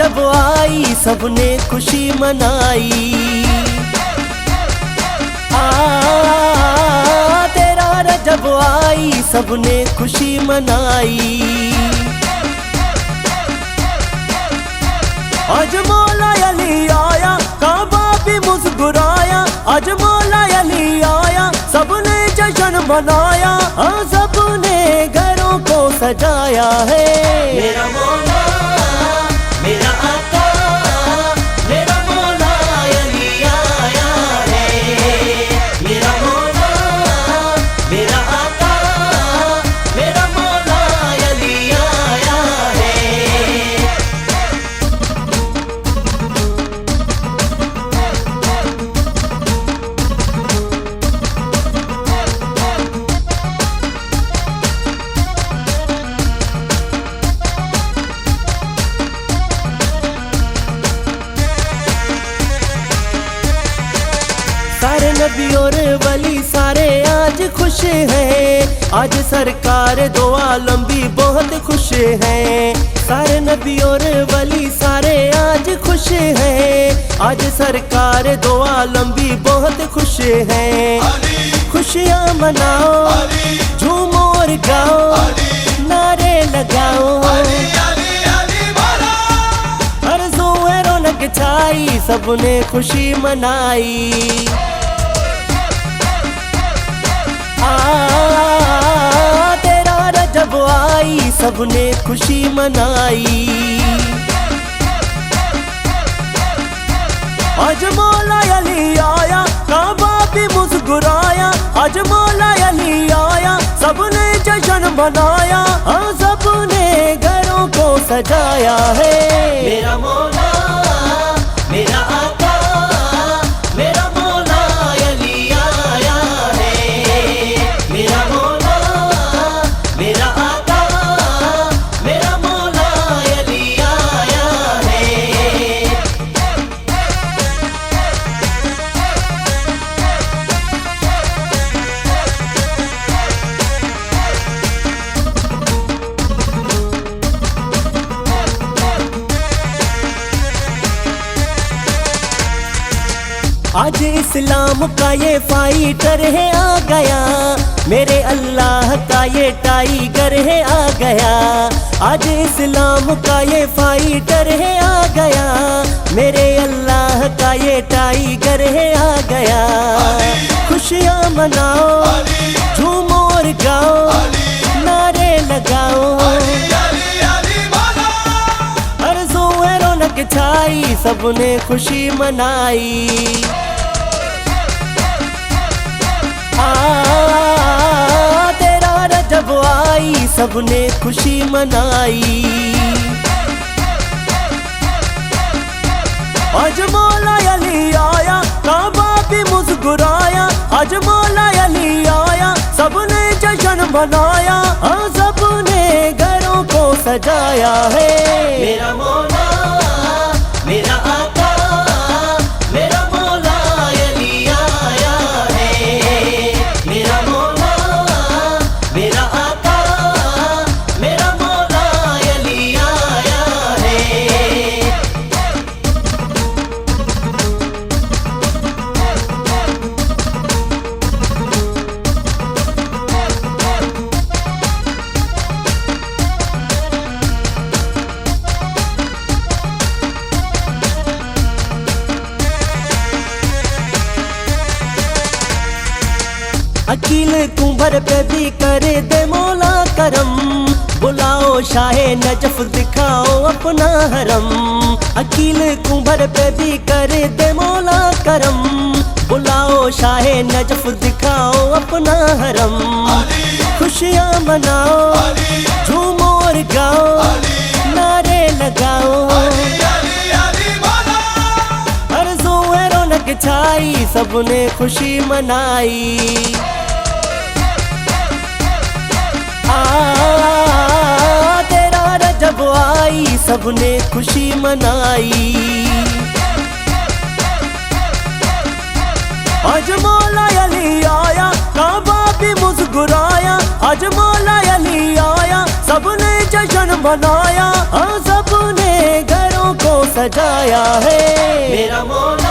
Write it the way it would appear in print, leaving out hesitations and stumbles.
जब आई सबने खुशी मनाई। तेरा रजब आई सबने खुशी मनाई। आज मौला अली आया काबा भी मुस्कुराया। आज मौला अली आया सबने जश्न मनाया। सबने घरों को सजाया है। मेरा मौला मेरा आका मेरा मौला अली आया है। मेरा मौला मेरा आका मेरा मौला अली आया है। सारे नबी और वली सारे आज खुश हैं। आज सरकार दो आलम भी बहुत खुश हैं। सारे नबी और वली सारे आज खुश हैं। आज सरकार दो आलम भी बहुत खुश हैं। खुशियाँ मनाओ झूमो और गाओ नारे लगाओ। हर जोए रौनक छाई सबने खुशी मनाई। तेरा रजब आई सबने खुशी मनाई। आज मौला अली आया काबा भी मुस्कुराया। आज मौला अली आया सबने जश्न मनाया। सबने घरों को सजाया है। मेरा मौला मेरा आका मेरा मौला अली आया है। मेरा मौला मेरा आका मेरा मौला अली आया है। आज इस्लाम का ये फाइटर है आ गया। मेरे अल्लाह का ये टाइगर है आ गया। आज इस्लाम का ये फाइटर है आ गया। मेरे अल्लाह का ये टाइगर है आ गया। खुशियाँ मनाओ झूमो और गाओ नारे लगाओ। हर जोए रौनक छाई सबने खुशी मनाई। तेरा रजब आई सबने खुशी मनाई। आज मौला अली आया काबा भी मुस्कुराया। आज मौला अली आया सबने जश्न मनाया। सबने घरों को सजाया है। मेरा मौला मेरा आका मेरा मौला अली आया है। मेरा मौला मेरा आका मेरा मौला अली आया है। अकील कुंभर पे भी करे दे मौला करम। बुलाओ शाहे नजफ दिखाओ अपना हरम। अकील कुंभर पे भी करे दे मौला करम। बुलाओ शाहे नजफ दिखाओ अपना हरम। खुशियाँ मनाओ झूमो और गाओ नारे लगाओ। हर जोए रौनक छाई सबने खुशी मनाई। तेरा रजब आई सबने खुशी मनाई। आज मौला अली आया काबा भी मुस्कुराया। आज मौला अली आया सबने जश्न मनाया। सबने घरों को सजाया है। मेरा मौला